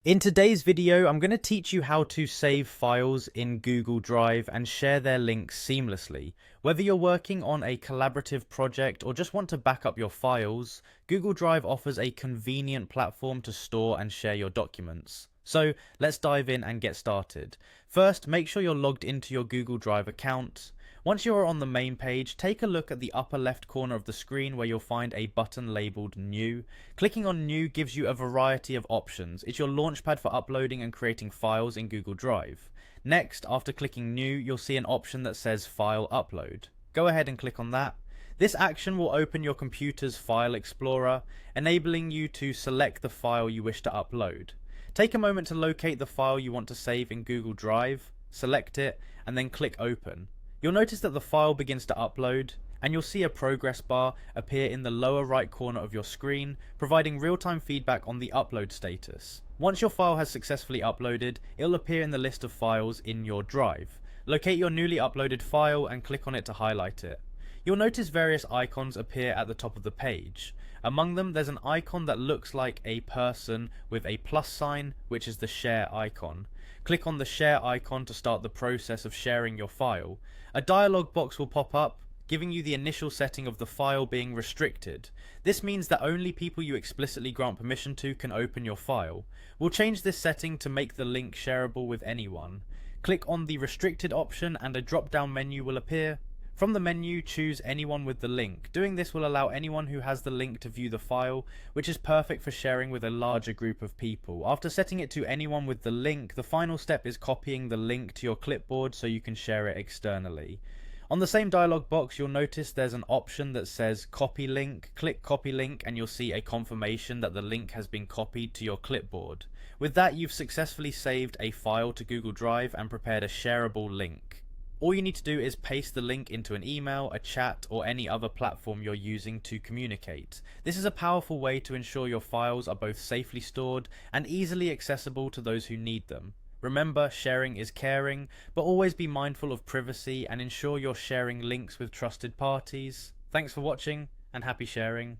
In today's video, I'm going to teach you how to save files in Google Drive and share their links seamlessly. Whether you're working on a collaborative project or just want to back up your files, Google Drive offers a convenient platform to store and share your documents. So let's dive in and get started. First, make sure you're logged into your Google Drive account. Once you are on the main page, take a look at the upper left corner of the screen where you'll find a button labeled New. Clicking on New gives you a variety of options. It's your launchpad for uploading and creating files in Google Drive. Next, after clicking New, you'll see an option that says File Upload. Go ahead and click on that. This action will open your computer's File Explorer, enabling you to select the file you wish to upload. Take a moment to locate the file you want to save in Google Drive, select it, and then click Open. You'll notice that the file begins to upload, and you'll see a progress bar appear in the lower right corner of your screen, providing real-time feedback on the upload status. Once your file has successfully uploaded, it'll appear in the list of files in your drive. Locate your newly uploaded file and click on it to highlight it. You'll notice various icons appear at the top of the page. Among them, there's an icon that looks like a person with a plus sign, which is the share icon. Click on the share icon to start the process of sharing your file. A dialog box will pop up, giving you the initial setting of the file being restricted. This means that only people you explicitly grant permission to can open your file. We'll change this setting to make the link shareable with anyone. Click on the restricted option and a drop-down menu will appear. From the menu, choose anyone with the link. Doing this will allow anyone who has the link to view the file, which is perfect for sharing with a larger group of people. After setting it to anyone with the link, the final step is copying the link to your clipboard so you can share it externally. On the same dialog box, you'll notice there's an option that says Copy Link. Click Copy Link and you'll see a confirmation that the link has been copied to your clipboard. With that, you've successfully saved a file to Google Drive and prepared a shareable link. All you need to do is paste the link into an email, a chat, or any other platform you're using to communicate. This is a powerful way to ensure your files are both safely stored and easily accessible to those who need them. Remember, sharing is caring, but always be mindful of privacy and ensure you're sharing links with trusted parties. Thanks for watching and happy sharing.